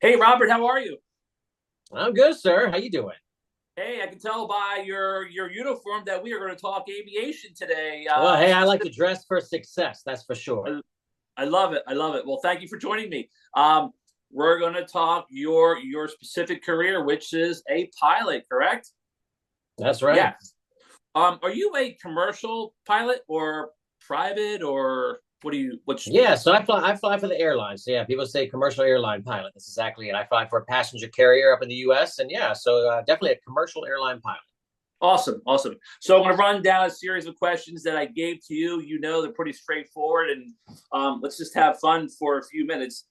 Hey, Robert, how are you? I'm good, sir. How you doing? Hey, I can tell by your uniform that we are going to talk aviation today. Well, hey, I like to dress for success. That's for sure. I, I love it. I love it. Well, thank you for joining me. Um, we're going to talk your specific career, which is a pilot, correct? That's right. Yes. Are you a commercial pilot or private or what do you? What's Yeah, so I fly for the airlines. Yeah, people say commercial airline pilot. That's exactly it. I fly for a passenger carrier up in the U.S. and yeah, so definitely a commercial airline pilot. awesome? Awesome. So I'm going to run down a series of questions that I gave to you. You know, they're pretty straightforward, and let's just have fun for a few minutes.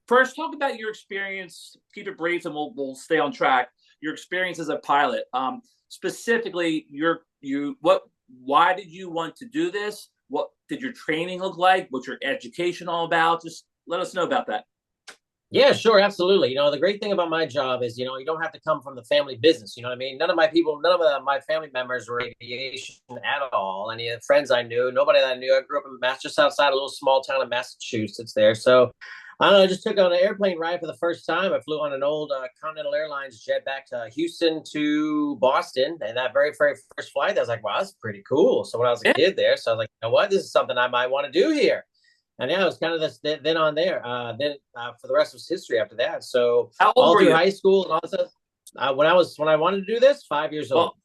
First, talk about your experience. Keep it brief, and we'll stay on track. Your experience as a pilot, specifically, you what? Why did you want to do this? What did your training look like? What's your education all about? Just let us know about that. Yeah, sure, absolutely. The great thing about my job is, you don't have to come from the family business. You know what I mean? None of my family members were aviation at all. Any of the friends I knew, nobody that I knew. I grew up in just outside a little small town of Massachusetts there. So I don't know, I just took on an airplane ride for the first time. I flew on an old Continental Airlines jet back to Houston to Boston. And that very first flight, I was like, wow, that's pretty cool. So when I was a Yeah. kid there, so I was like, you know what? This is something I might want to do here. And yeah, it was kind of this then on there. Then for the rest of history after that. So How old all were through you? high school and all this stuff, when I wanted to do this, 5 years Well,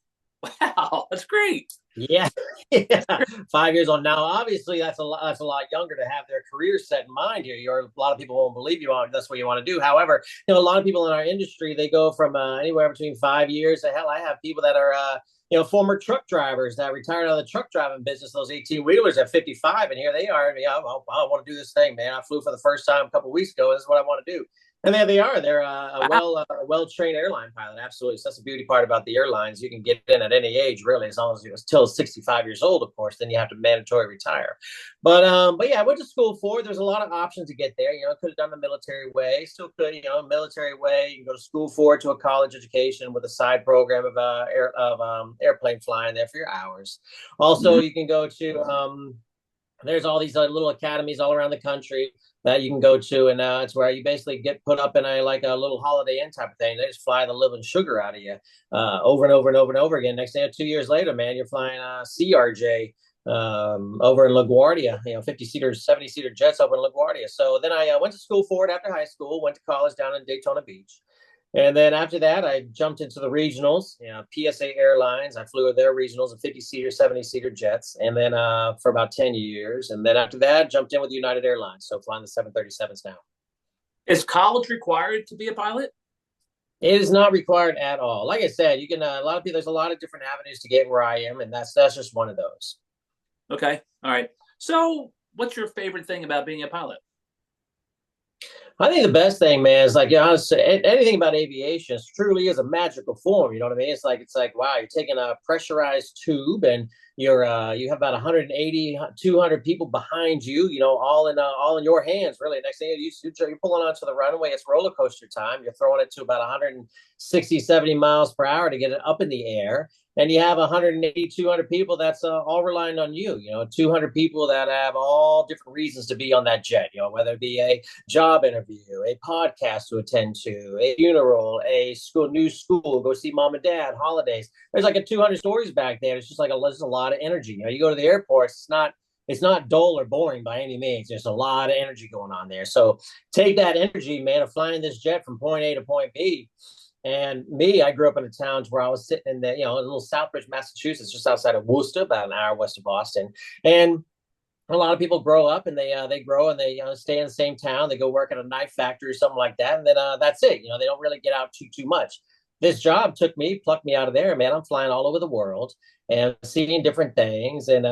old. wow, that's great. Yeah, yeah, 5 years old. Now, obviously, that's a lot younger to have their career set in mind here. A lot of people won't believe you on that's what you want to do. However, a lot of people in our industry they go from anywhere between 5 years. Hell, I have people that are former truck drivers that retired out of the truck driving business, those 18 wheelers at 55, and here they are. And, yeah, I want to do this thing, man. I flew for the first time a couple of weeks ago. This is what I want to do. And there they are. They're Wow. a well trained airline pilot. Absolutely. So that's the beauty part about the airlines. You can get in at any age, really, as long as you're still 65 years old, of course. Then you have to mandatory retire. But yeah, I went to school for it. There's a lot of options to get there. Could have done the military way. Still could. Military way. You can go to school for it to a college education with a side program of airplane flying there for your hours. Also, Mhm. you can go to there's all these little academies all around the country that you can go to, and it's where you basically get put up in a little Holiday Inn type of thing. They just fly the living sugar out of you over and over and over and over again. Next thing, 2 years later, man, you're flying CRJ over in LaGuardia, 50-seater, 70-seater jets over in LaGuardia. So then I went to school for it after high school, went to college down in Daytona Beach. And then after that, I jumped into the regionals, PSA Airlines. I flew their regionals of 50-seater, 70-seater jets, and then for about 10 years. And then after that, jumped in with United Airlines, so flying the 737s now. Is college required to be a pilot? It is not required at all. Like I said, you can a lot of people. There's a lot of different avenues to get where I am, and that's just one of those. Okay. All right. So, what's your favorite thing about being a pilot? I think the best thing, man, is like anything about aviation truly is a magical form. You know what I mean? It's like wow, you're taking a pressurized tube and you have about 180, 200 people behind you. All in your hands. Really, next thing you're pulling onto the runway. It's roller coaster time. You're throwing it to about 160, 70 miles per hour to get it up in the air, and you have 180, 200 people that's all relying on you. 200 people that have all different reasons to be on that jet. Whether it be a job interview, a podcast to attend to, a funeral, new school, go see mom and dad, holidays. There's like 200 stories back there. It's just like there's a lot of energy. You go to the airport, it's not dull or boring by any means. There's a lot of energy going on there. So take that energy, man, of flying this jet from point A to point B. And me, I grew up in a town where I was sitting in a little Southbridge, Massachusetts, just outside of Worcester, about an hour west of Boston. And a lot of people grow up and they grow and they stay in the same town. They go work at a knife factory or something like that, and then that's it. They don't really get out too much. This job plucked me out of there, man. I'm flying all over the world and seeing different things, and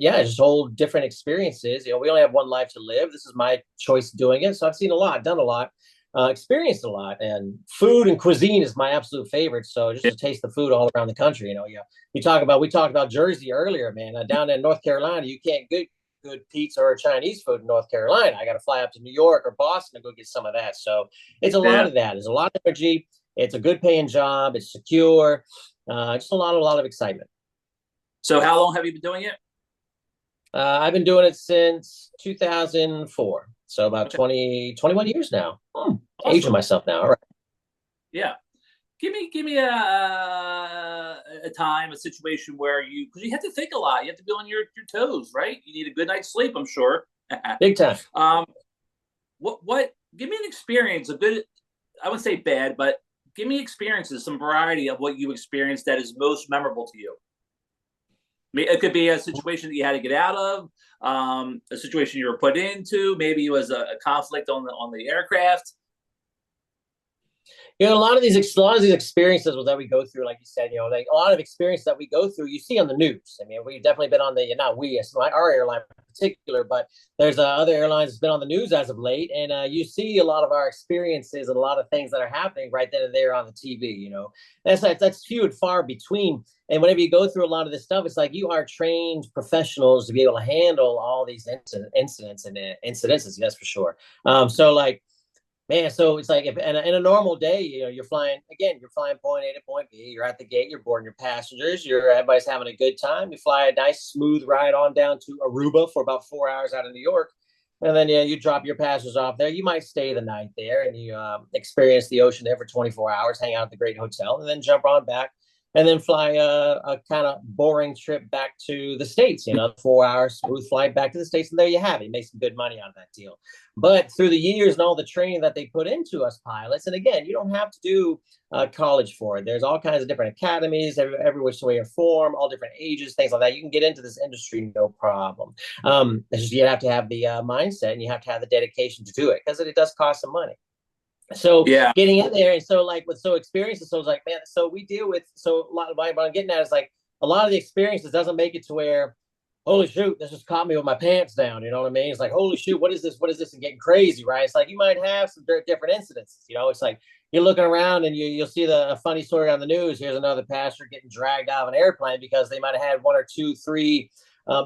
yeah, just whole different experiences. We only have one life to live. This is my choice of doing it, so I've seen a lot, done a lot. Experienced a lot, and food and cuisine is my absolute favorite. So just Yeah. to taste the food all around the country, we talked about Jersey earlier, man. Down in North Carolina, you can't get good pizza or Chinese food in North Carolina. I got to fly up to New York or Boston to go get some of that. So it's a lot Yeah. of that. There's a lot of energy. It's a good paying job. It's secure. Just a lot of excitement. So, how long have you been doing it? I've been doing it since 2004. So about Okay. 20, 21 years now. Aging Awesome. myself now. All right. Yeah. Give me a time, a situation where because you have to think a lot. You have to be on your toes, right? You need a good night's sleep, I'm sure. Big time. What? Give me an experience, a good. I wouldn't say bad, but give me experiences, some variety of what you experienced that is most memorable to you. It could be a situation that you had to get out of, a situation you were put into. Maybe it was a conflict on the aircraft. You know, a lot of these experiences that we go through, like you said, you know, like a lot of experiences that we go through, you see on the news. I mean, we've definitely been on the not we, it's not our airline in particular, but there's other airlines that's been on the news as of late, and you see a lot of our experiences and a lot of things that are happening right then and there on the TV. You know, that's few and far between. And whenever you go through a lot of this stuff, it's like you are trained professionals to be able to handle all these incidents and incidences. That's for sure. So like Man, so it's like if in a normal day, you know, you're flying again, you're flying point A to point B, you're at the gate, you're boarding your passengers, everybody's having a good time. You fly a nice smooth ride on down to Aruba for about 4 hours out of New York. And then yeah, you drop your passengers off there. You might stay the night there and you experience the ocean there for 24 hours, hang out at the great hotel, and then jump on back and then fly a kind of boring trip back to the States, you know, 4 hours smooth flight back to the States. And there you have it. You make some good money out of that deal. But through the years and all the training that they put into us pilots, and again, you don't have to do college for it. There's all kinds of different academies, every which way or form, all different ages, things like that. You can get into this industry no problem. It's just you have to have the mindset and you have to have the dedication to do it because it does cost some money. So Yeah. getting in there, and so like with experiences, so it's like, man, so we deal with so a lot of what I'm getting at is like a lot of the experiences doesn't make it to where, holy shoot, this just caught me with my pants down. You know what I mean? It's like, holy shoot, what is this? What is this? And getting crazy, right? It's like you might have some different incidences. You know, it's like you're looking around and you'll see a funny story on the news. Here's another passenger getting dragged out of an airplane because they might have had one or two, three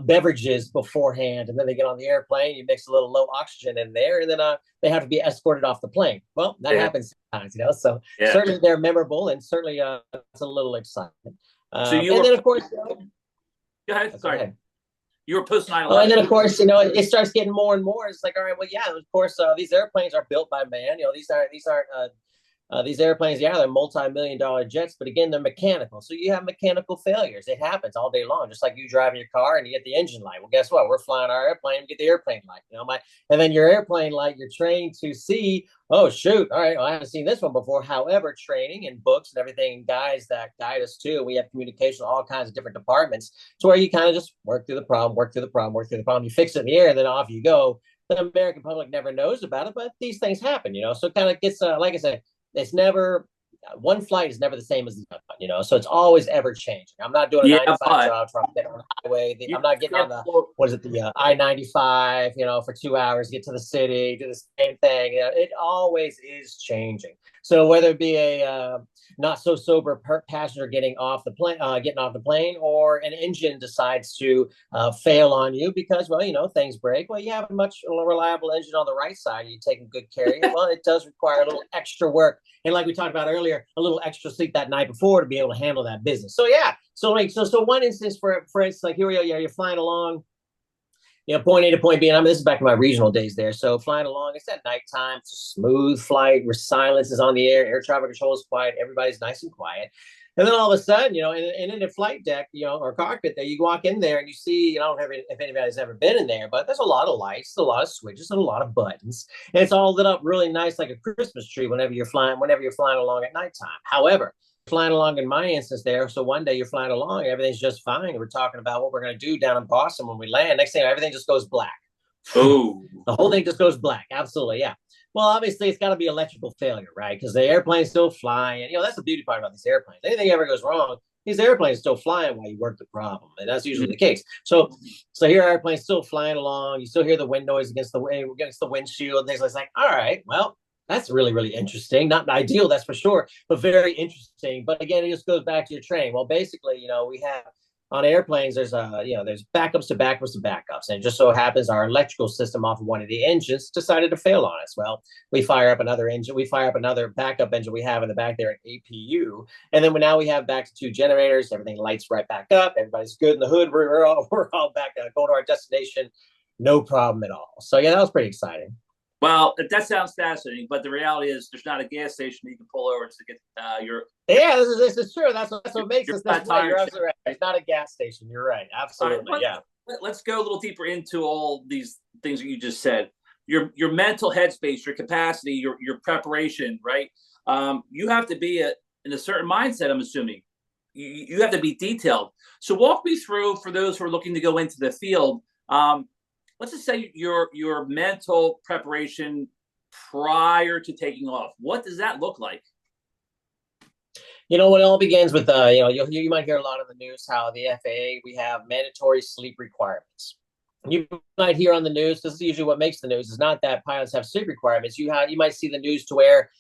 beverages beforehand, and then they get on the airplane. You mix a little low oxygen in there, and then they have to be escorted off the plane. Well, that happens sometimes, you know. So certainly they're memorable, and certainly it's a little exciting. So and then of course, go ahead. Sorry. Go ahead. You were post 9/11. Oh, and then of course, you know, it starts getting more and more. It's like, all right, well, yeah, of course, these airplanes are built by man. You know, these aren't these airplanes, yeah, they're multi-million-dollar jets, but again, they're mechanical. So you have mechanical failures. It happens all day long, just like you driving your car and you get the engine light. Well, guess what? We're flying our airplane, we get the airplane light. You know, and then your airplane light, you're trained to see. Oh shoot! All right, well, I haven't seen this one before. However, training and books and everything, guys that guide us too. We have communication, all kinds of different departments, to where you kind of just work through the problem, work through the problem, work through the problem. You fix it in the air, and then off you go. The American public never knows about it, but these things happen, you know. So it kind of gets, like I said, it's never one flight is never the same as the other, you know. So it's always ever changing. I'm not doing a 9 to 5 job trying to get on the highway. I'm not getting on the the I-95, you know, for 2 hours, get to the city, do the same thing. You know, it always is changing. So whether it be a not so sober passenger getting off the plane, or an engine decides to fail on you because, well, you know, things break. Well, you have a much reliable engine on the right side. You're taking good care of it. Well, it does require a little extra work, and like we talked about earlier, a little extra sleep that night before to be able to handle that business. So yeah, so one instance for instance, like here we are, yeah, you're flying along, you know, point A to point B. And I mean, this is back in my regional days there. So flying along, it's at nighttime, it's a smooth flight where silence is on the air traffic control is quiet, everybody's nice and quiet. And then all of a sudden, you know, and in the flight deck, you know, or cockpit there, you walk in there and you see, I don't know if anybody's ever been in there, but there's a lot of lights, a lot of switches, and a lot of buttons. And it's all lit up really nice like a Christmas tree whenever you're flying along at nighttime. However, flying along in my instance there. So one day you're flying along, everything's just fine. We're talking about what we're going to do down in Boston when we land. Next thing, everything just goes black. Oh, the whole thing just goes black. Absolutely. Yeah. Well, obviously it's got to be electrical failure, right? Because the airplane's still flying. And, you know, that's the beauty part about these airplanes. Anything ever goes wrong, these airplanes still flying while you work the problem. And that's usually the case. So here airplanes still flying along. You still hear the wind noise against the windshield and things like, all right, well, that's really, really interesting. Not ideal, that's for sure, but very interesting. But again, it just goes back to your training. Well, basically, you know, we have on airplanes, there's there's backups to backups to backups. And it just so happens our electrical system off of one of the engines decided to fail on us. Well, we fire up another engine, we fire up another backup engine we have in the back there, an APU. And then now we have back to 2 generators, everything lights right back up, everybody's good in the hood, we're all back going to our destination, no problem at all. So yeah, that was pretty exciting. Well, that sounds fascinating, but the reality is there's not a gas station you can pull over to get your Yeah, this is true. That's what makes your us this flat way. tire. You're absolutely right. It's not a gas station. You're right. All right, Absolutely. Yeah. let's go a little deeper into all these things that you just said. Your mental headspace, your capacity, your preparation, right? You have to be in a certain mindset. I'm assuming you have to be detailed. So walk me through for those who are looking to go into the field. Let's just say your mental preparation prior to taking off. What does that look like? It all begins with, you might hear a lot in the news how the FAA, we have mandatory sleep requirements. You might hear on the news, this is usually what makes the news, is not that pilots have sleep requirements. You might see the news to where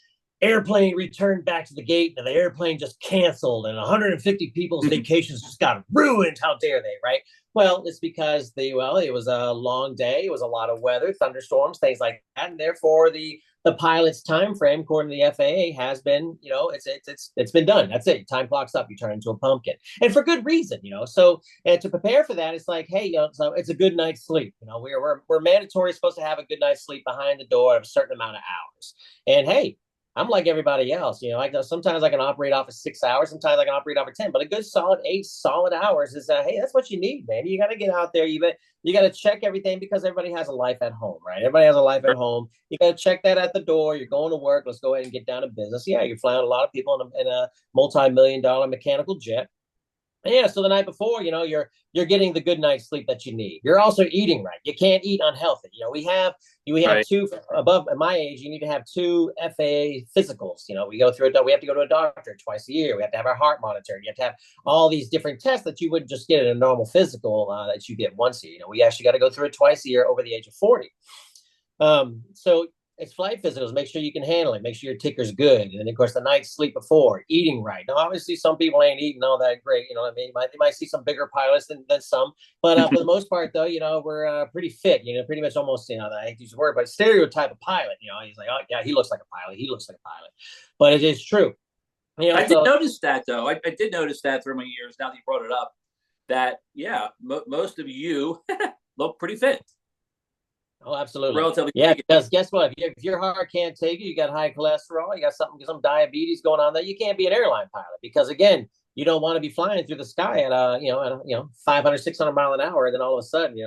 airplane returned back to the gate and the airplane just canceled and 150 people's vacations just got ruined. How dare they, right? Well, it's because it was a long day. It was a lot of weather, thunderstorms, things like that. And therefore the pilot's time frame, according to the FAA, has been, it's been done. That's it. Time clock's up. You turn into a pumpkin, and for good reason, So, and to prepare for that, it's like, hey, so it's a good night's sleep. We're mandatory supposed to have a good night's sleep behind the door of a certain amount of hours. And hey, I'm like everybody else, sometimes I can operate off of 6 hours, sometimes I can operate off of 10, but a good solid 8 solid hours is, hey, that's what you need, man. You got to get out there. You got to check everything because everybody has a life at home, right? Everybody has a life at home. You got to check that at the door. You're going to work. Let's go ahead and get down to business. Yeah, you're flying a lot of people in a multi-million-dollar mechanical jet. And yeah, so the night before, you're getting the good night's sleep that you need. You're also eating right. You can't eat unhealthy. We have Right. two above at my age. You need to have two FAA physicals. We go through it. We have to go to a doctor twice a year. We have to have our heart monitored. You have to have all these different tests that you wouldn't just get in a normal physical that you get once a year. We actually got to go through it twice a year over the age of 40. So it's flight physicals. Make sure you can handle it. Make sure your ticker's good. And then, of course, the night's sleep before, eating right. Now, obviously, some people ain't eating all that great. You know what I mean? They might see some bigger pilots than some. But for the most part, though, we're pretty fit. Pretty much almost, I hate to use the word, but stereotype of pilot. He's like, oh, yeah, he looks like a pilot. He looks like a pilot. But it is true. I did notice that, though. I did notice that through my years, now that you brought it up, that, yeah, most of you look pretty fit. Oh, absolutely. Relatively Yeah, speaking. because guess what? If your heart can't take it, you got high cholesterol, you got some diabetes going on there, you can't be an airline pilot because, again, you don't want to be flying through the sky at 500, 600 mile an hour. And then all of a sudden,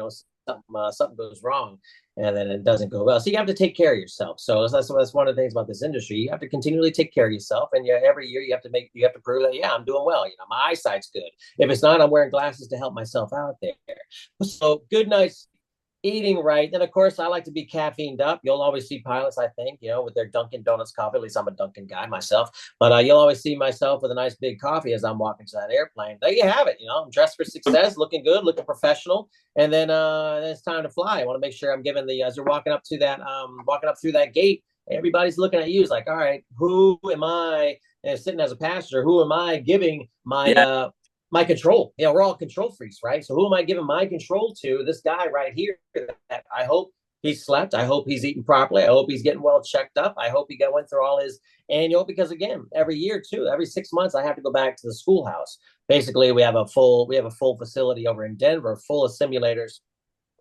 something goes wrong and then it doesn't go well. So you have to take care of yourself. So that's one of the things about this industry. You have to continually take care of yourself. And every year you have to prove that, yeah, I'm doing well. My eyesight's good. If it's not, I'm wearing glasses to help myself out there. So good nights. Eating right. Then, of course, I like to be caffeined up. You'll always see pilots, I think, with their Dunkin' Donuts coffee. At least I'm a Dunkin' guy myself. But you'll always see myself with a nice big coffee as I'm walking to that airplane. There you have it. I'm dressed for success, looking good, looking professional. And then it's time to fly. I want to make sure I'm giving as you're walking up to that, walking up through that gate, everybody's looking at you. It's like, all right, who am I sitting as a passenger? Who am I giving my control? We're all control freaks, right? So who am I giving my control to? This guy right here that I hope he slept. I hope he's eating properly. I hope he's getting well checked up. I hope he went through all his annual, because again, every year too, every 6 months, I have to go back to the schoolhouse. Basically, we have a full facility over in Denver, full of simulators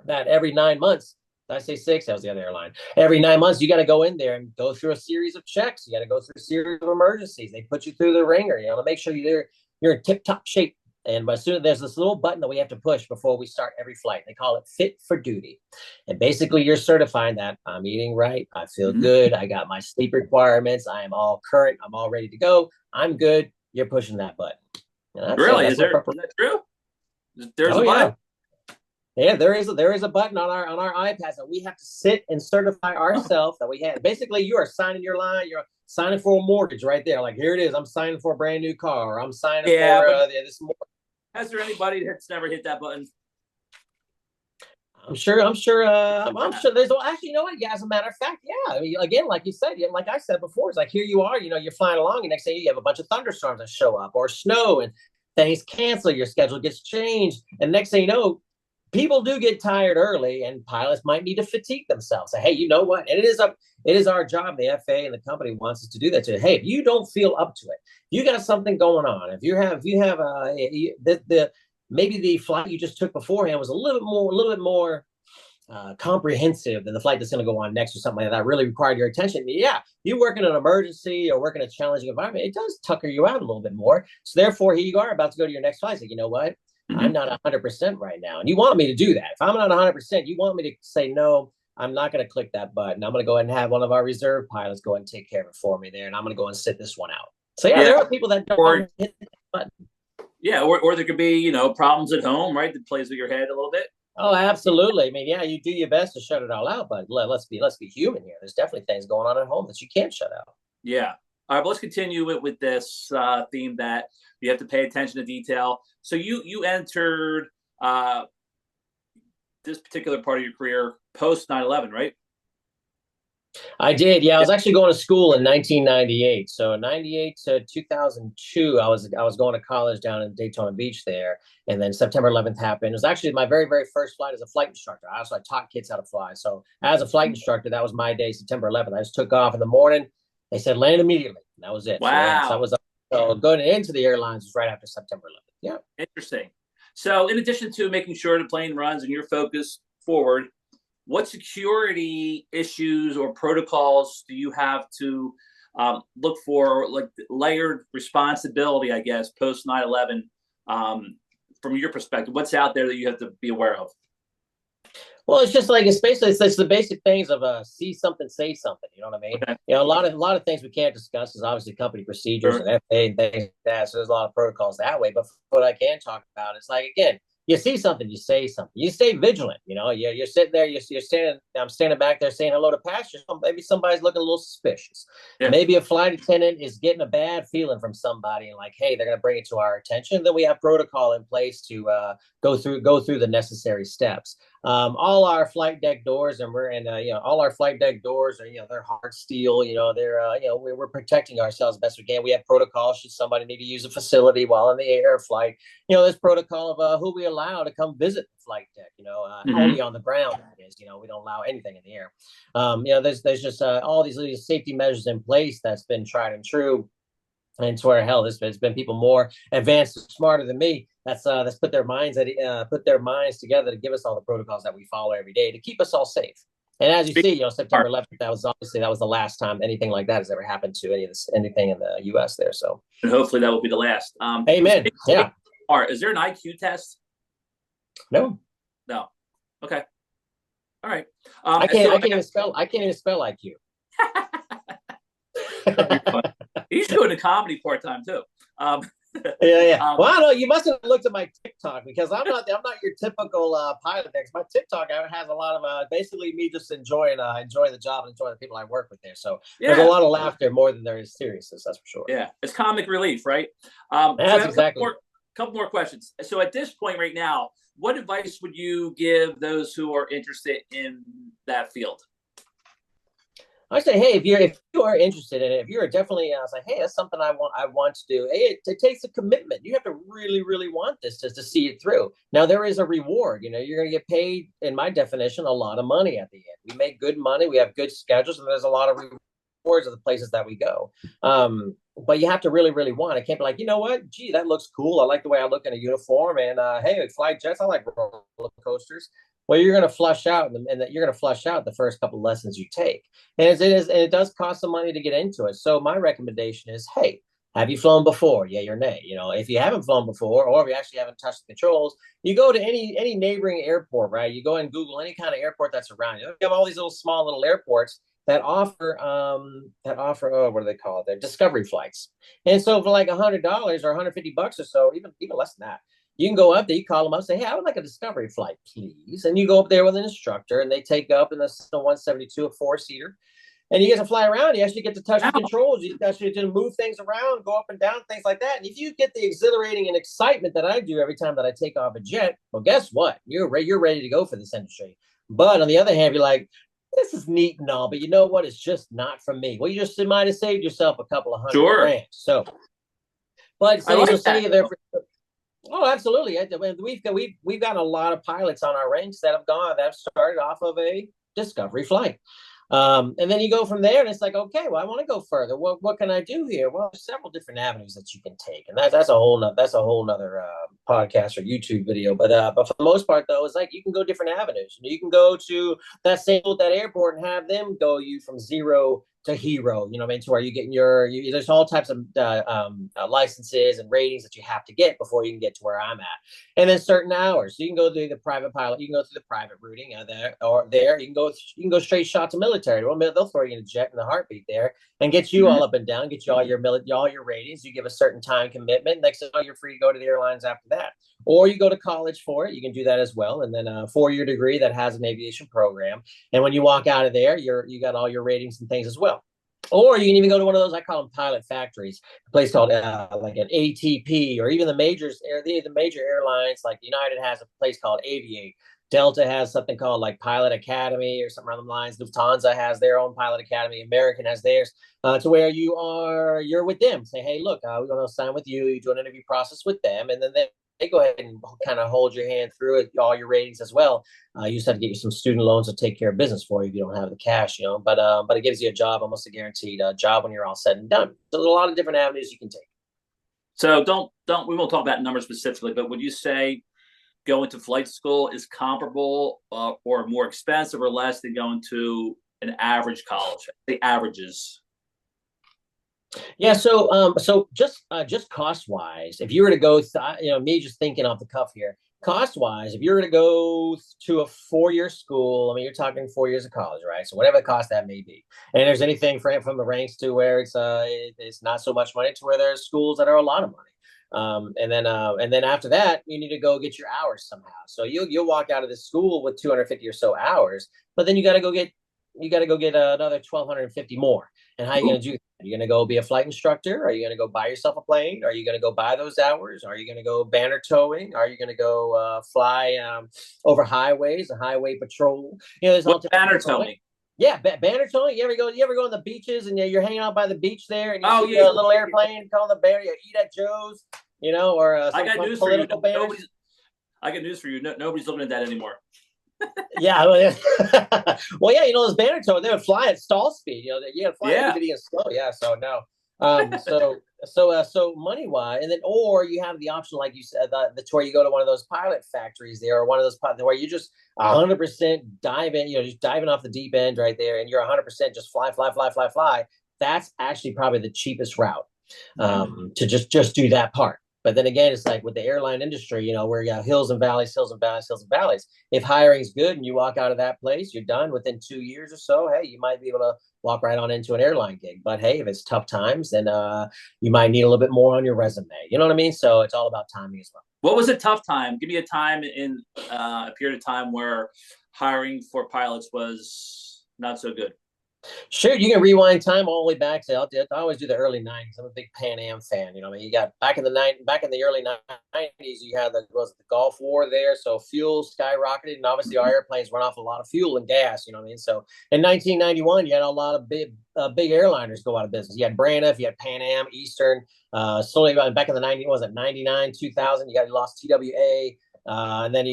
that every 9 months, did I say 6? That was the other airline. Every 9 months, you got to go in there and go through a series of checks. You got to go through a series of emergencies. They put you through the ringer, to make sure you're in tip-top shape. And as soon as there's this little button that we have to push before we start every flight, they call it fit for duty. And basically you're certifying that I'm eating right. I feel good. I got my sleep requirements. I am all current. I'm all ready to go. I'm good. You're pushing that button. Really? Is that true? There's a button? Yeah, there is a button on our iPads that we have to sit and certify ourselves that we have. Basically, you are signing your line. You're signing for a mortgage right there. Like, here it is. I'm signing for a brand new car. Or I'm signing for this mortgage. Has there anybody that's never hit that button? I'm sure there's actually, yeah, as a matter of fact, yeah. I mean, again, like you said, like I said before, it's like, here you are, you're flying along, and next thing you have a bunch of thunderstorms that show up or snow, and things cancel, your schedule gets changed, and next thing you know, people do get tired early, and pilots might need to fatigue themselves. Say, hey, you know what? And it is our job. The FAA and the company wants us to do that too. Hey, if you don't feel up to it, you got something going on. If you have maybe the flight you just took beforehand was a little bit more comprehensive than the flight that's going to go on next or something like that really required your attention. Yeah, you work in an emergency or work in a challenging environment, it does tucker you out a little bit more. So therefore, here you are about to go to your next flight. It's like, you know what? I'm not 100% right now. And you want me to do that. If I'm not 100%, you want me to say, no, I'm not going to click that button. I'm going to go ahead and have one of our reserve pilots go and take care of it for me there. And I'm going to go and sit this one out. So yeah, there are people that don't hit that button. Yeah, or there could be, you know, problems at home, right? That plays with your head a little bit. Oh, absolutely. I mean, yeah, you do your best to shut it all out, but let's be human here. There's definitely things going on at home that you can't shut out. Yeah. All right, but let's continue with this theme that you have to pay attention to detail. So you entered this particular part of your career post 9/11, right? I did. Yeah, I was actually going to school in 1998. So 98 to 2002, I was going to college down in Daytona Beach there. And then September 11th happened. It was actually my very, very first flight as a flight instructor. I taught kids how to fly. So as a flight instructor, that was my day, September 11th. I just took off in the morning. They said land immediately. That was it. Wow. So I was going into the airlines was right after September 11th. Yeah. Interesting. So in addition to making sure the plane runs and you're focused forward, what security issues or protocols do you have to look for, like layered responsibility, I guess, post 9/11, from your perspective? What's out there that you have to be aware of? Well, it's just like it's the basic things of see something, say something. You know what I mean? Okay. You know, a lot of things we can't discuss is obviously company procedures and FAA and things like that. So there's a lot of protocols that way. But what I can talk about is like again, you see something, you say something, you stay vigilant. You know, you're sitting there, you're standing. I'm standing back there saying hello to passengers. Maybe somebody's looking a little suspicious. Yeah. Maybe a flight attendant is getting a bad feeling from somebody, and like, hey, they're going to bring it to our attention. Then we have protocol in place to go through the necessary steps. All our flight deck doors, and all our flight deck doors are, they're hard steel. They're we're protecting ourselves best we can. We have protocols should somebody need to use a facility while in the air flight. There's protocol of who we allow to come visit the flight deck. Only on the ground is. We don't allow anything in the air. There's just all these safety measures in place that's been tried and true. And swear hell, there's been people more advanced and smarter than me that's put their minds together to give us all the protocols that we follow every day to keep us all safe. And as you see, September 11th, that was the last time anything like that has ever happened to anything in the U.S. there. So, and hopefully that will be the last. Amen. Yeah. Is there an IQ test? No. Okay. All right. I can't even spell IQ. He's doing a comedy part time too. Yeah. Well, I don't know. You must have looked at my TikTok because I'm not your typical pilot there. My TikTok has a lot of basically me just enjoying the job and enjoying the people I work with there. So there's a lot of laughter more than there is seriousness. That's for sure. Yeah, it's comic relief, right? That's exactly. Couple more questions. So at this point right now, what advice would you give those who are interested in that field? I say, hey, if you are interested in it, if you're definitely, I was like, hey, that's something I want to do. Hey, it takes a commitment. You have to really, really want this to see it through. Now there is a reward. You're going to get paid, in my definition, a lot of money at the end. We make good money. We have good schedules, and there's a lot of rewards of the places that we go. But you have to really, really want. It can't be like, you know what? Gee, that looks cool. I like the way I look in a uniform. And hey, fly jets. I like roller coasters. Well, you're going to flush out, and you're going to flush out the first couple of lessons you take, and it does cost some money to get into it. So my recommendation is, hey, have you flown before? Yay or nay? If you haven't flown before, or if you actually haven't touched the controls, you go to any neighboring airport, right? You go and Google any kind of airport that's around you. You have all these small little airports that offer what do they call it? They're discovery flights, and so for like $100 or $150 or so, even less than that. You can go up there, you call them up, say, hey, I would like a discovery flight, please. And you go up there with an instructor, and they take up in the 172, a four-seater. And you get to fly around. You actually get to touch the controls. You actually get to move things around, go up and down, things like that. And if you get the exhilarating and excitement that I do every time that I take off a jet, well, guess what? You're ready to go for this industry. But on the other hand, you're like, this is neat and all, but you know what? It's just not for me. Well, you just might have saved yourself a couple of $100 grand. So, but so you'll say there for. Oh, absolutely. We've got a lot of pilots on our ranks that have started off of a discovery flight. And then you go from there, and it's like, okay, well, I want to go further. What can I do here? Well, there's several different avenues that you can take, and that's a whole nother podcast or YouTube video. But for the most part, though, it's like you can go different avenues. You can go to that airport and have them go you from zero to hero. You know what I mean? To where you getting there's all types of licenses and ratings that you have to get before you can get to where I'm at. And then certain hours, so you can go through the private pilot, you can go through the private routing there you can go straight shot to military. Well, they'll throw you in a jet in a heartbeat there and get you all up and down, get you all your ratings. You give a certain time commitment. Next thing you know, you're free to go to the airlines after that. Or you go to college for it. You can do that as well. And then a 4-year degree that has an aviation program. And when you walk out of there, you got all your ratings and things as well. Or you can even go to one of those, I call them pilot factories, a place called like an ATP, or even the major airlines like United has a place called Aviate. Delta has something called like Pilot Academy or something around the lines. Lufthansa has their own Pilot Academy. American has theirs, to where you're with them. Say, hey, look, we're going to sign with you. You do an interview process with them, and then they go ahead and kind of hold your hand through it, all your ratings as well. You just have to get you some student loans to take care of business for you if you don't have the cash, you know. But it gives you a job, almost a guaranteed job when you're all said and done. So there's a lot of different avenues you can take. So we won't talk about numbers specifically, but would you say going to flight school is comparable or more expensive or less than going to an average college? The averages. Yeah, so just cost wise, if you were to go, me just thinking off the cuff here, cost wise, if you were to go to a 4-year school, I mean, you're talking 4 years of college, right? So whatever the cost that may be, and there's anything from the ranks to where it's not so much money to where there's schools that are a lot of money. And then after that, you need to go get your hours somehow. So you'll walk out of the school with 250 or so hours, but then you got to go get another 1,250 more. And how are you going to do that? Are you going to go be a flight instructor? Are you going to go buy yourself a plane? Are you going to go buy those hours? Are you going to go banner towing? Are you going to go fly over highways, a highway patrol? You know, there's all banner towing. Yeah, banner towing. You ever go on the beaches and you're hanging out by the beach there and you see a little airplane calling the banner, you eat at Joe's, you know, or I got news for you. I got news for you. Nobody's looking at that anymore. Yeah, well, yeah, you know, those banner towing, they would fly at stall speed. You know, you got to fly at slow. Yeah, so no. So money wise, and then or you have the option, like you said, the where you go to one of those pilot factories there, or one of those where you just 100% dive in, you know, just diving off the deep end right there, and you're 100% just fly. That's actually probably the cheapest route to just do that part. But then again, it's like with the airline industry, you know, where you have hills and valleys. If hiring's good and you walk out of that place, you're done within 2 years or so. Hey, you might be able to walk right on into an airline gig. But hey, if it's tough times, then you might need a little bit more on your resume. You know what I mean? So it's all about timing as well. What was a tough time? Give me a time in a period of time where hiring for pilots was not so good. Sure, you can rewind time all the way back to I always do the early '90s. I'm a big Pan Am fan. You know, I mean, you got back in the early '90s, you had the Gulf War there, so fuel skyrocketed, and obviously our airplanes run off a lot of fuel and gas. You know what I mean? So in 1991, you had a lot of big airliners go out of business. You had Braniff, you had Pan Am, Eastern. Slowly back in the '90s, was it '99, 2000? You lost TWA. And then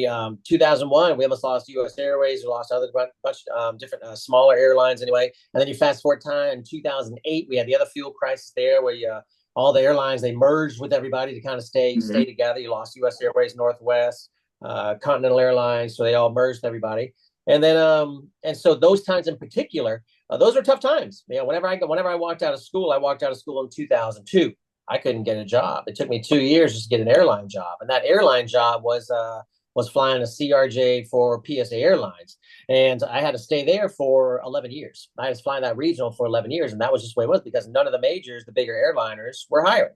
2001, we almost lost U.S. Airways. We lost other bunch different smaller airlines anyway. And then you fast forward time in 2008, we had the other fuel crisis there where all the airlines, they merged with everybody to kind of stay together. You lost U.S. Airways, Northwest, Continental Airlines, so they all merged everybody. And then and so those times in particular, those are tough times. You know, whenever I walked out of school, in 2002. I couldn't get a job. It took me 2 years just to get an airline job, and that airline job was flying a CRJ for PSA Airlines, and I had to stay there for 11 years. I was flying that regional for 11 years, and that was just the way it was because none of the majors, the bigger airliners, were hiring.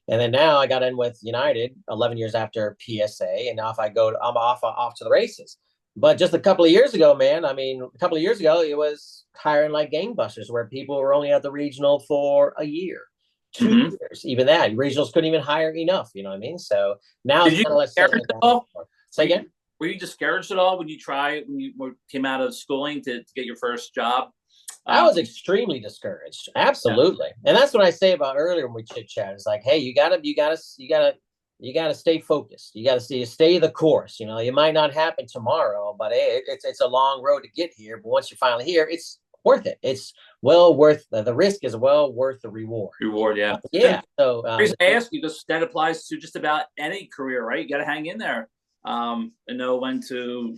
And then now I got in with United 11 years after PSA, and now I'm off to the races. But just a couple of years ago, man, I mean, it was hiring like gangbusters, where people were only at the regional for a year. 2 years, even that regionals couldn't even hire enough. You know what I mean? So now it's kind of like say again. Were you discouraged at all when you came out of schooling to get your first job? I was extremely discouraged. Absolutely, and that's what I say about earlier when we chit chat. It's like, hey, you gotta stay focused. You gotta stay the course. You know, it might not happen tomorrow, but it's a long road to get here. But once you're finally here, it's worth it. It's well worth the risk is well worth the reward. Reward, yeah. Yeah. So the reason I ask you, because that applies to just about any career, right? You got to hang in there, and know when to,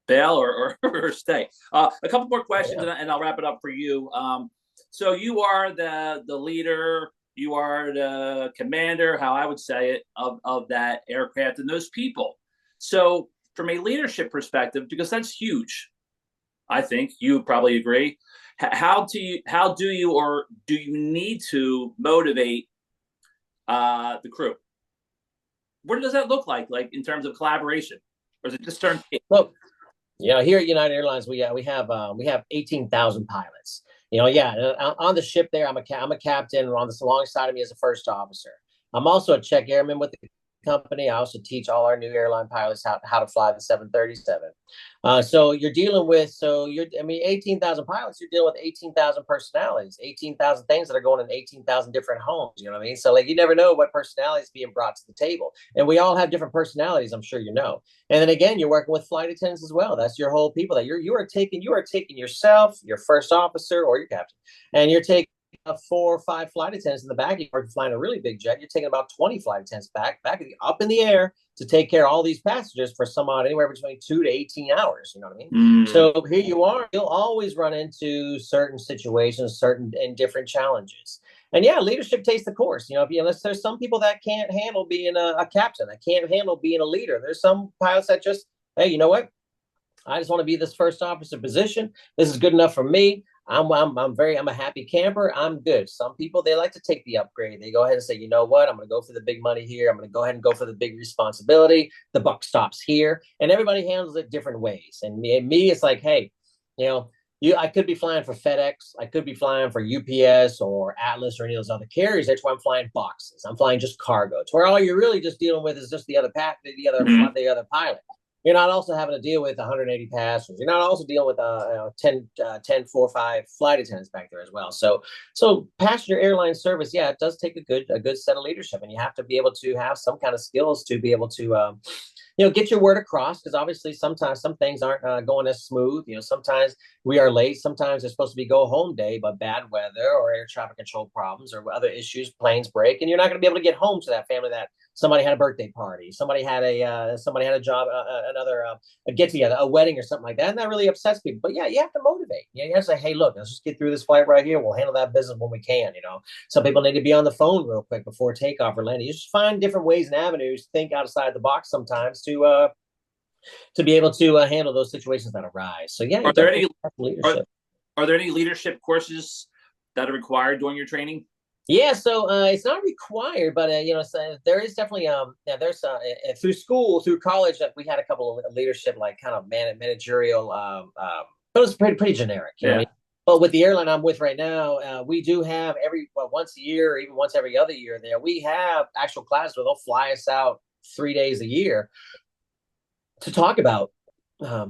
bail or stay. A couple more questions, yeah. and I'll wrap it up for you. So you are the leader, you are the commander, how I would say it, of that aircraft and those people. So from a leadership perspective, because that's huge, I think you probably agree. How do you or do you need to motivate the crew? What does that look like in terms of collaboration, or is it just certain? Look, here at United Airlines, we have 18,000 pilots. On the ship there, I'm a captain. On this alongside of me as a first officer. I'm also a check airman with the company. I also teach all our new airline pilots how to fly the 737. So you're dealing with, 18,000 pilots, you're dealing with 18,000 personalities, 18,000 things that are going in 18,000 different homes. You know what I mean? So like, you never know what personality is being brought to the table. And we all have different personalities, I'm sure you know. And then again, you're working with flight attendants as well. That's your whole people that you are taking yourself, your first officer or your captain, and you're taking 4 or 5 flight attendants in the back. You're flying a really big jet. You're taking about 20 flight attendants back up in the air to take care of all these passengers for anywhere between 2 to 18 hours. You know what I mean? So here you are. You'll always run into certain situations, certain and different challenges. And yeah, leadership takes the course. There's some people that can't handle being a captain, that can't handle being a leader. There's some pilots that just, hey, you know what? I just want to be this first officer position. This is good enough for me. I'm a happy camper. I'm good. Some people, they like to take the upgrade. They go ahead and say, you know what? I'm going to go for the big money here. I'm going to go ahead and go for the big responsibility. The buck stops here, and everybody handles it different ways. And me, it's like, hey, I could be flying for FedEx. I could be flying for UPS or Atlas or any of those other carriers. That's why I'm flying boxes. I'm flying just cargo. To where all you're really just dealing with is just the other pilot. You're not also having to deal with 180 passengers. You're not also dealing with 10, 4 or 5 flight attendants back there as well. So passenger airline service, yeah, it does take a good set of leadership, and you have to be able to have some kind of skills to be able to get your word across, because obviously sometimes some things aren't going as smooth. Sometimes we are late. Sometimes it's supposed to be go home day, but bad weather or air traffic control problems or other issues, planes break, and you're not going to be able to get home to that family that somebody had a birthday party, somebody had a job, a get together, a wedding or something like that, and that really upsets people. But yeah, you have to motivate. You have to say, hey, look, let's just get through this flight right here. We'll handle that business when we can. Some people need to be on the phone real quick before takeoff or landing. You just find different ways and avenues, think outside the box sometimes to be able to handle those situations that arise. So yeah, are there any leadership? Are there any leadership courses that are required during your training? Yeah, so it's not required, but so there is definitely there's through school, through college, that we had a couple of leadership, like kind of managerial, but it was pretty generic. You know what I mean? But with the airline I'm with right now, we do have once a year, or even once every other year. There we have actual classes where they'll fly us out 3 days a year to talk about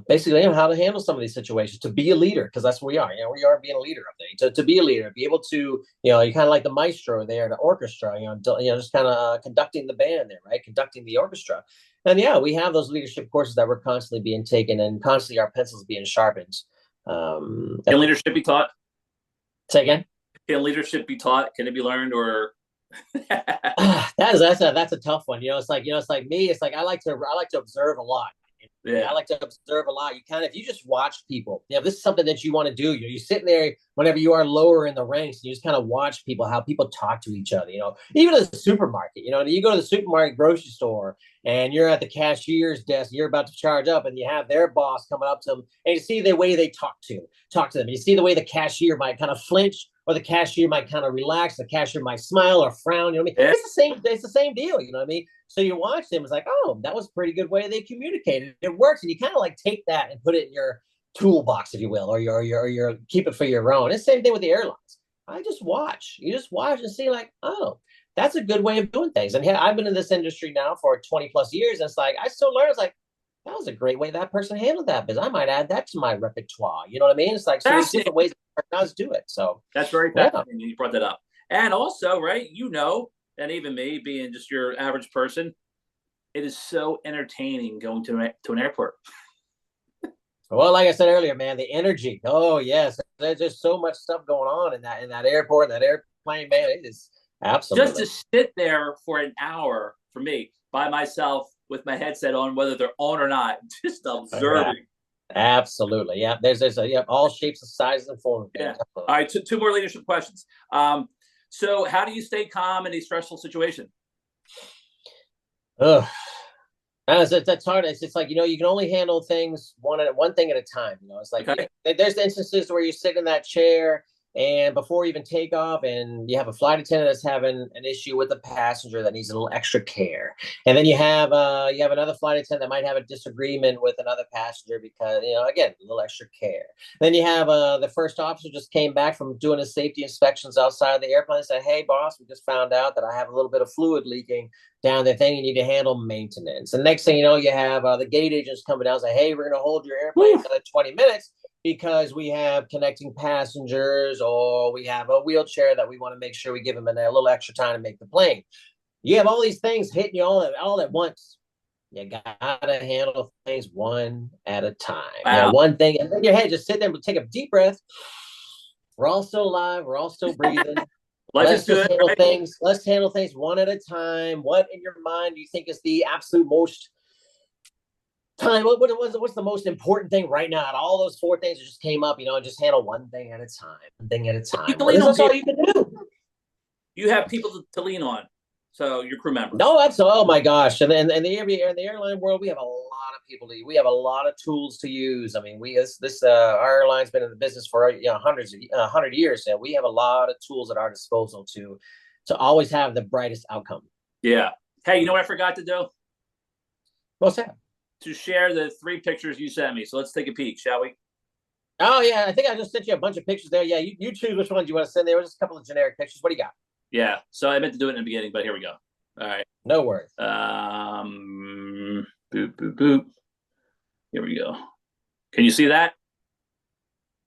basically how to handle some of these situations, to be a leader, because that's what we are. We are being a leader up there. To be a leader, be able to, you're kind of like the maestro there, the orchestra. Just kind of conducting the band there, right? Conducting the orchestra. And yeah, we have those leadership courses that we're constantly being taken, and constantly our pencils being sharpened. Can leadership be taught? Say again? Can leadership be taught? Can it be learned, or? That's a tough one. It's like me. It's like I like to observe a lot. I like to observe a lot. If you just watch people, this is something that you want to do. You're sitting there whenever you are lower in the ranks, and you just kind of watch people, how people talk to each other. Even at the supermarket, you go to the supermarket, grocery store, and you're at the cashier's desk, you're about to charge up, and you have their boss coming up to them, and you see the way they talk to them. You see the way the cashier might kind of flinch, or the cashier might kind of relax. The cashier might smile or frown. You know what I mean? It's the same deal. You know what I mean? So you watch them, it's like, oh, that was a pretty good way they communicated. It works. And you kind of like take that and put it in your toolbox, if you will, or your keep it for your own. It's the same thing with the airlines. I just watch. You just watch and see like, oh, that's a good way of doing things. And I've been in this industry now for 20 plus years. And it's like, I still learn. It's like, that was a great way that person handled that business. I might add that to my repertoire. You know what I mean? It's like, so there's different ways that does do it. So that's very fascinating. You brought that up. And also, right, and even me being just your average person, it is so entertaining going to an airport. Well, like I said earlier, man, the energy. Oh yes, there's just so much stuff going on in that airport, in that airplane, man. It is Just absolutely. to sit there for an hour for me by myself with my headset on, whether they're on or not, just Yeah, observing. absolutely. Yeah, there's a, yeah, all shapes and sizes and forms, man. Yeah. All right, two more leadership questions. So how do you stay calm in a stressful situation? Ugh. That's hard. It's like, you can only handle things one thing at a time. It's like, Okay. there's instances where you sit in that chair and before you even take off, and you have a flight attendant that's having an issue with a passenger that needs a little extra care, and then you have another flight attendant that might have a disagreement with another passenger because, again, a little extra care. Then you have the first officer just came back from doing his safety inspections outside the airplane and said, "Hey, boss, we just found out that I have a little bit of fluid leaking down the thing. You need to handle maintenance." And next thing you know, you have the gate agents coming down and say, "Hey, we're going to hold your airplane Whew. another 20 minutes because we have connecting passengers, or we have a wheelchair that we want to make sure we give them a little extra time to make the plane." You have all these things hitting you all at once. You gotta handle things one at a time. Wow. One thing, and then your head just sit there and take a deep breath. We're all still alive. We're all still breathing. Life is good, right? Let's handle things one at a time. What in your mind do you think is the absolute most time? What's the most important thing right now? Out of all those four things that just came up, just handle one thing at a time. One thing at a You time. can Well, lean this on is all people. you can do. You have people to lean on. So your crew members. No, that's, oh my gosh. And then in the airline world, we have a lot of people we have a lot of tools to use. I mean, this our airline's been in the business for hundreds of 100 years, and we have a lot of tools at our disposal to always have the brightest outcome. Yeah. Hey, you know what I forgot to do? What's that? To share the three pictures you sent me. So let's take a peek, shall we? Oh yeah, I think I just sent you a bunch of pictures there. Yeah, you choose which ones you want to send. There was just a couple of generic pictures. What do you got? Yeah. So I meant to do it in the beginning, but here we go. All right. No worries. Boop, boop, boop. Here we go. Can you see that?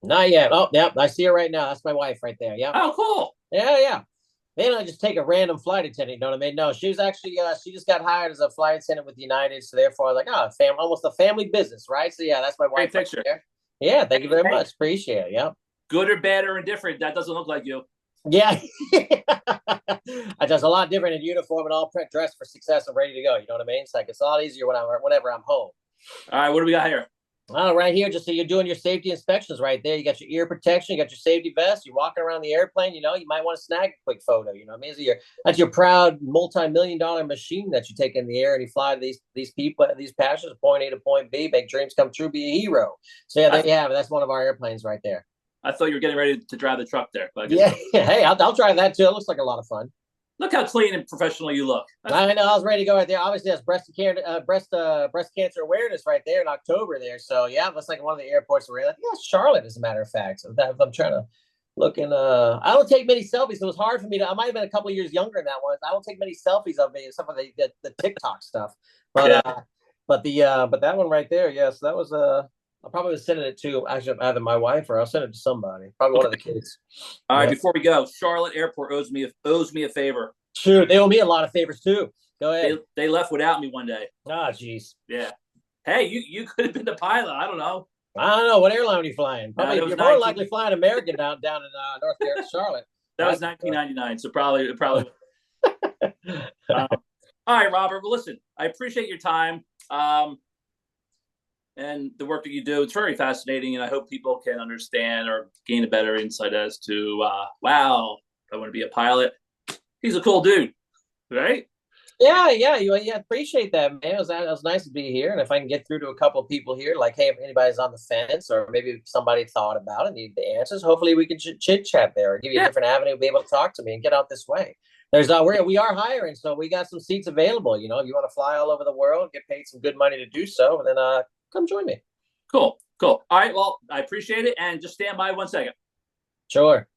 Not yet. Oh, yeah, I see her right now. That's my wife right there. Yeah, Oh, cool. yeah, yeah. They don't just take a random flight attendant. You know what I mean? No, she was actually she just got hired as a flight attendant with United, so therefore, like, almost a family business, right? So yeah, that's my Great wife right picture. there. Yeah, thank you very Hey, much. Appreciate it. Yeah. good or bad or indifferent, that doesn't look like you. Yeah. Just a lot different in uniform and all dressed for success and ready to go. You know what I mean? It's like it's a lot easier whenever I'm home. All right, what do we got here? Right here, just so you're doing your safety inspections right there. You got your ear protection, you got your safety vest. You're walking around the airplane. You might want to snag a quick photo. You know what I mean? So that's your proud multi-million-dollar machine that you take in the air and you fly these people, these passengers, point A to point B, make dreams come true, be a hero. So yeah, there you have it. That's one of our airplanes right there. I thought you were getting ready to drive the truck there. But Yeah, hey, I'll try that too. It looks like a lot of fun. look how clean and professional you look. I know I was ready to go right there. Obviously, that's breast cancer awareness right there in October there. So yeah, that's like one of the airports we're in. I think that's Charlotte, as a matter of fact. So I'm trying to look in. I don't take many selfies. So it was hard for me to. I might have been a couple of years younger in that one. I don't take many selfies of me, except for the TikTok stuff. But Yeah. but that one right there, yes, yeah, so that was I'll probably send it to actually either my wife or I'll send it to somebody, probably one of the kids. All right, before we go, Charlotte Airport owes me a favor. Sure, they owe me a lot of favors too. Go ahead. They left without me one day. Ah, jeez. Yeah. Hey, you could have been the pilot. I don't know. I don't know what airline are you flying. Probably you're more likely flying American down in North Carolina, Charlotte. That was 1999, so probably. All right, Robert. Well, listen, I appreciate your time. And the work that you do. It's very fascinating, and I hope people can understand or gain a better insight as to, wow, I want to be a pilot. He's a cool dude, right? Yeah, appreciate that, man. It was nice to be here, and if I can get through to a couple of people here, like, hey, if anybody's on the fence, or maybe somebody thought about it, need the answers, hopefully we can chit chat there, or give you a different avenue to be able to talk to me and get out this way. We are hiring, so we got some seats available. If you want to fly all over the world, get paid some good money to do so, then come join me. Cool. All right. Well, I appreciate it. And just stand by 1 second. Sure.